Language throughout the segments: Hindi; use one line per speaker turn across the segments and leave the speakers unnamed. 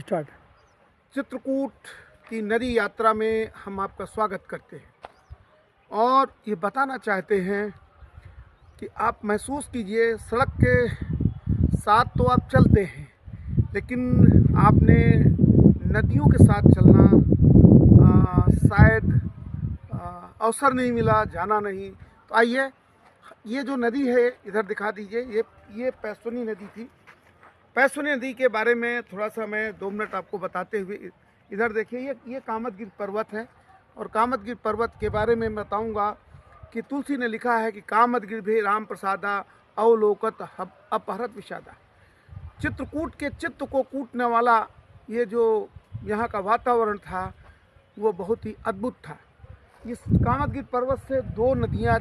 स्टार्ट।
चित्रकूट की नदी यात्रा में हम आपका स्वागत करते हैं और ये बताना चाहते हैं कि आप महसूस कीजिए, सड़क के साथ तो आप चलते हैं, लेकिन आपने नदियों के साथ चलना शायद अवसर नहीं मिला, जाना नहीं। तो आइए, ये जो नदी है इधर दिखा दीजिए। ये पैसुनी नदी थी। पैसुनी नदी के बारे में थोड़ा सा मैं 2 मिनट आपको बताते हुए, इधर देखिए, ये कामदगिरि पर्वत है और कामदगिरि पर्वत के बारे में बताऊंगा कि तुलसी ने लिखा है कि कामदगिरि भी राम प्रसादा अवलोकत अपहरत विषादा। चित्रकूट के चित्त को कूटने वाला ये जो यहाँ का वातावरण था वो बहुत ही अद्भुत था। इस कामदगिरि पर्वत से 2 नदियाँ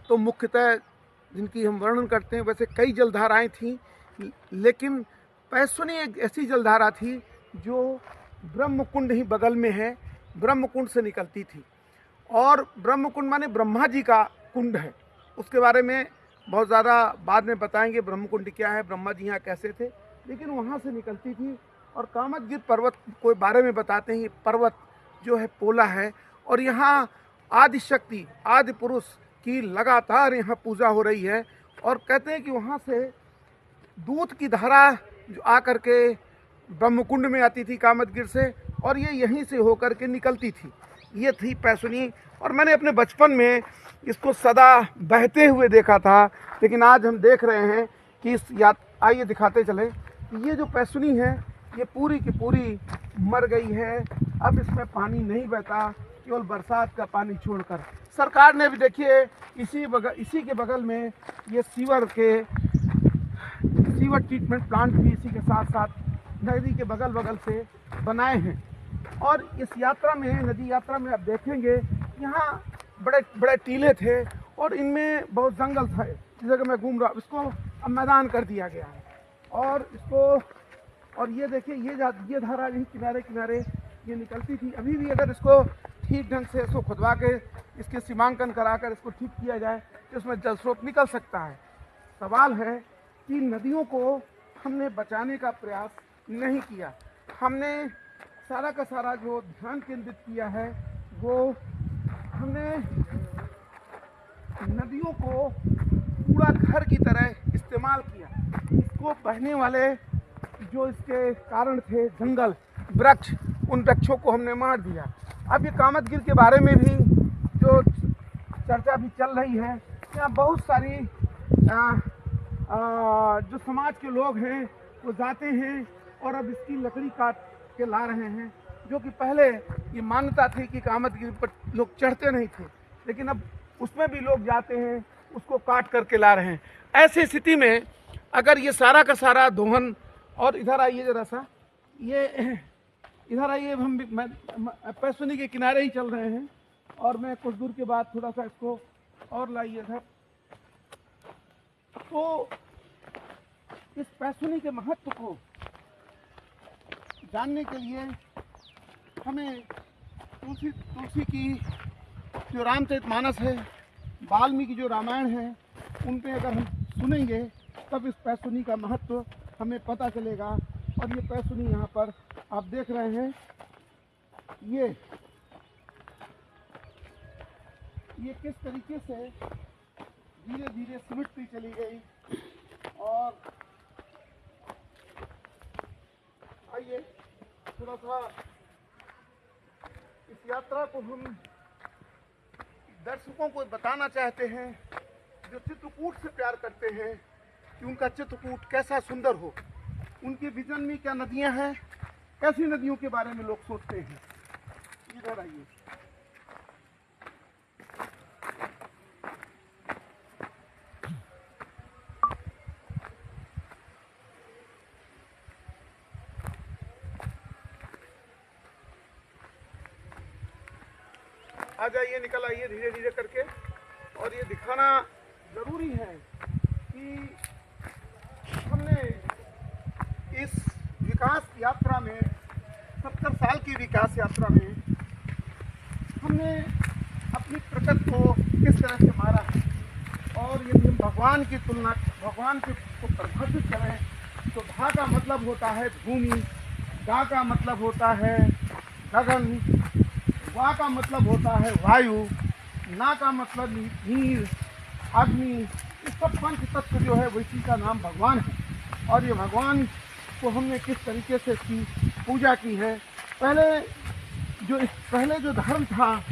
तो मुख्यतः जिनकी हम वर्णन करते हैं, वैसे कई जलधाराएं थीं, लेकिन पैसुनी एक ऐसी जलधारा थी जो ब्रह्मकुंड ही बगल में है, ब्रह्मकुंड से निकलती थी। और ब्रह्मकुंड माने ब्रह्मा जी का कुंड है। उसके बारे में बहुत ज़्यादा बाद में बताएंगे, ब्रह्मकुंड क्या है, ब्रह्मा जी यहाँ कैसे थे, लेकिन वहाँ से निकलती थी। और कामदगिरि पर्वत के बारे में बताते हैं, ये पर्वत जो है पोला है और यहाँ आदि शक्ति, आदि पुरुष की लगातार यहाँ पूजा हो रही है। और कहते हैं कि वहाँ से दूध की धारा जो आकर के ब्रह्मकुंड में आती थी कामदगिरि से, और ये यहीं से होकर के निकलती थी। ये थी पैसुनी। और मैंने अपने बचपन में इसको सदा बहते हुए देखा था, लेकिन आज हम देख रहे हैं कि आइए दिखाते चले कि ये जो पैसुनी है ये पूरी की पूरी मर गई है। अब इसमें पानी नहीं बहता, केवल बरसात का पानी छोड़कर। सरकार ने भी देखिए इसी के बगल में ये सीवर ट्रीटमेंट प्लांट भी इसी के साथ साथ नदी के बगल से बनाए हैं। और इस यात्रा में, नदी यात्रा में आप देखेंगे यहाँ बड़े बड़े टीले थे और इनमें बहुत जंगल था। जिस जगह मैं घूम रहा हूँ इसको अब मैदान कर दिया गया है। और ये देखिए, ये धारा यही किनारे किनारे ये निकलती थी। अभी भी अगर इसको ठीक ढंग से इसको खुदवा के इसके सीमांकन कराकर इसको ठीक किया जाए तो इसमें जल स्रोत निकल सकता है। सवाल है कि नदियों को हमने बचाने का प्रयास नहीं किया। हमने सारा का सारा जो ध्यान केंद्रित किया है वो हमने नदियों को कूड़ा घर की तरह इस्तेमाल किया। इसको बहने वाले जो इसके कारण थे, जंगल, वृक्ष, उन वृक्षों को हमने मार दिया। अब ये कामदगिरि के बारे में भी जो चर्चा भी चल रही है, यहाँ बहुत सारी जो समाज के लोग हैं वो जाते हैं और अब इसकी लकड़ी काट के ला रहे हैं। जो कि पहले ये मान्यता थी कि कामदगिरि पर लोग चढ़ते नहीं थे, लेकिन अब उसमें भी लोग जाते हैं, उसको काट करके ला रहे हैं। ऐसी स्थिति में अगर ये सारा का सारा दोहन, और इधर आइए जरा सा, ये इधर आइए, हम पैसुनी के किनारे ही चल रहे हैं और मैं कुछ दूर के बाद थोड़ा सा इसको और लाइए इधर। तो इस पैसुनी के महत्व को जानने के लिए हमें तुलसी की जो रामचरितमानस है, वाल्मीकि जो रामायण है, उन पे अगर हम सुनेंगे तब इस पैसुनी का महत्व हमें पता चलेगा। और ये पैसुनी यहाँ पर आप देख रहे हैं, ये किस तरीके से धीरे धीरे सिमटती चली गई। और आइए थोड़ा सा इस यात्रा को हम दर्शकों को बताना चाहते हैं जो चित्रकूट से प्यार करते हैं कि उनका चित्रकूट कैसा सुंदर हो। उनके विजन में क्या नदियां हैं, कैसी नदियों के बारे में लोग सोचते हैं। इधर आइए, आ जाइए, निकल आइए धीरे धीरे करके। और ये दिखाना जरूरी है कि हमने इस विकास यात्रा में, 70 साल की विकास यात्रा में, हमने अपनी प्रकृति को किस तरह से मारा है। और यदि हम भगवान की तुलना, भगवान को परिभाषित करें तो भा का मतलब होता है भूमि, गा का मतलब होता है गगन, वा का मतलब होता है वायु, ना का मतलब नीर, अग्नि। ये सब पंच तत्व जो है इसी का नाम भगवान है। और ये भगवान को हमने किस तरीके से इसकी पूजा की है। पहले जो धर्म था,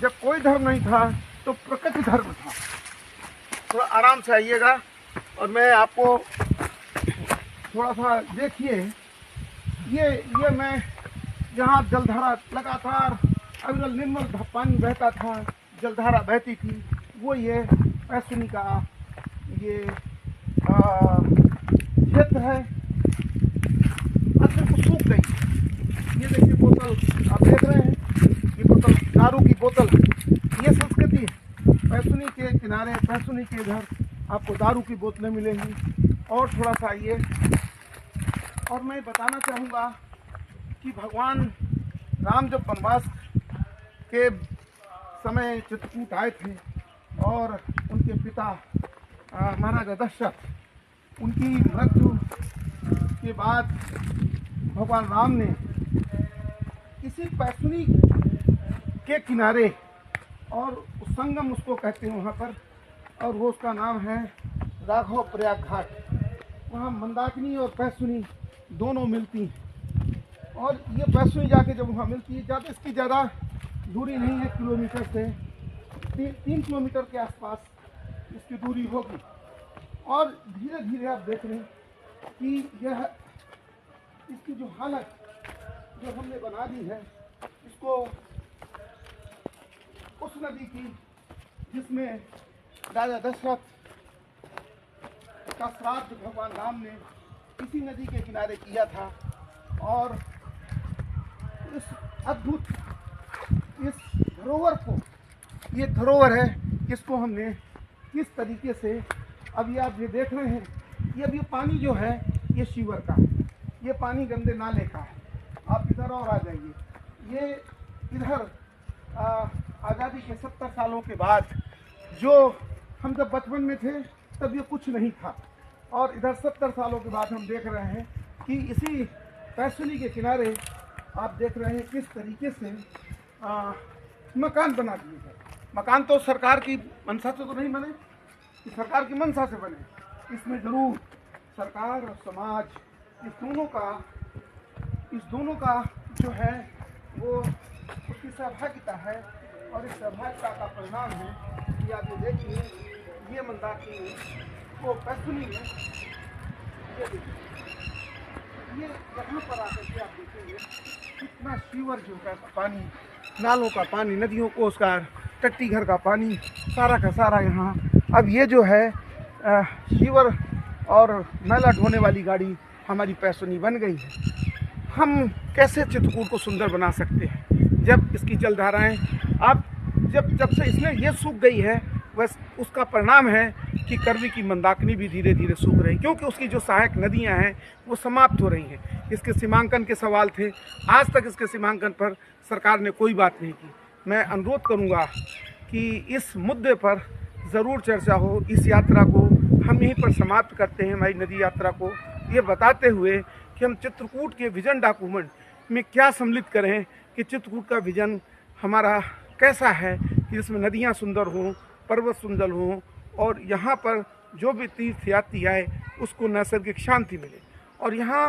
जब कोई धर्म नहीं था तो प्रकृति धर्म था। थोड़ा आराम से आइएगा और मैं आपको थोड़ा सा देखिए। ये मैं जहाँ जलधारा लगातार अविरल निर्मल पानी बहता था, जलधारा बहती थी, वो ये पैसुनी का ये क्षेत्र है। अब बिल्कुल सूख गई। ये देखिए बोतल आप देख रहे हैं, ये बोतल दारू की बोतल। ये संस्कृति है। पैसुनी के किनारे, पैसुनी के इधर आपको दारू की बोतलें मिलेंगी। और थोड़ा सा आइए, और मैं बताना चाहूँगा कि भगवान राम जब वनवास के समय चित्रकूट आए थे और उनके पिता महाराजा दशरथ, उनकी मृत्यु के बाद भगवान राम ने इसी पैसुनी के किनारे, और संगम उसको कहते हैं वहाँ पर, और वो उसका नाम है राघव प्रयाग घाट। वहाँ मंदाकिनी और पैसुनी दोनों मिलती हैं। और ये पैसुनी जाके जब वहाँ मिलती है, ज़्यादा इसकी ज़्यादा दूरी नहीं है, किलोमीटर से 3 किलोमीटर के आसपास इसकी दूरी होगी। और धीरे धीरे आप देख रहे हैं कि यह इसकी जो हालत जो हमने बना दी है, इसको उस नदी की जिसमें राजा दशरथ का श्राद्ध भगवान राम ने इसी नदी के किनारे किया था। और इस अद्भुत इस धरोहर को, ये धरोहर है, इसको हमने किस तरीके से, अभी आप ये देख रहे हैं, ये अभी पानी जो है ये शिवर का, ये पानी गंदे नाले का है। आप इधर और आ जाइए। ये इधर आज़ादी के 70 सालों के बाद, जो हम जब बचपन में थे तब ये कुछ नहीं था, और इधर 70 सालों के बाद हम देख रहे हैं कि इसी पैसुनी के किनारे आप देख रहे हैं किस तरीके से मकान बना दिए गए। मकान तो सरकार की मंशा से तो नहीं बने, कि सरकार की मंशा से बने। इसमें जरूर सरकार और समाज, इस दोनों का जो है वो उसकी सहभागिता है। और इस सहभागिता का परिणाम है कि आप ये देखिए, ये मंदाकिनी वो पैसुनी में, ये देखिए, ये यहाँ पर आकर के आप देखेंगे कितना सीवर जो है पानी, नालों का पानी, नदियों को, उसका टट्टी घर का पानी, सारा का सारा यहाँ। अब ये जो है सीवर और मैला ढोने वाली गाड़ी हमारी पैसुनी बन गई है। हम कैसे चित्रकूट को सुंदर बना सकते हैं जब इसकी जलधाराएँ, अब जब से इसमें ये सूख गई है, बस उसका परिणाम है कि करवी की मंदाकिनी भी धीरे धीरे सूख रही, क्योंकि उसकी जो सहायक नदियां हैं वो समाप्त हो रही हैं। इसके सीमांकन के सवाल थे, आज तक इसके सीमांकन पर सरकार ने कोई बात नहीं की। मैं अनुरोध करूंगा कि इस मुद्दे पर ज़रूर चर्चा हो। इस यात्रा को हम यहीं पर समाप्त करते हैं, हमारी नदी यात्रा को, ये बताते हुए कि हम चित्रकूट के विजन डॉक्यूमेंट में क्या सम्मिलित करें, कि चित्रकूट का विजन हमारा कैसा है, कि जिसमें नदियाँ सुंदर हों, पर्वत सुंदर हों, और यहाँ पर जो भी तीर्थयात्री आए उसको नैसर्गिक शांति मिले, और यहाँ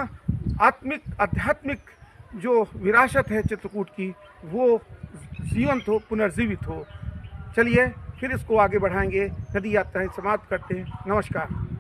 आध्यात्मिक जो विरासत है चित्रकूट की वो जीवंत हो, पुनर्जीवित हो। चलिए फिर इसको आगे बढ़ाएंगे, नदी यात्राएं समाप्त करते हैं। नमस्कार।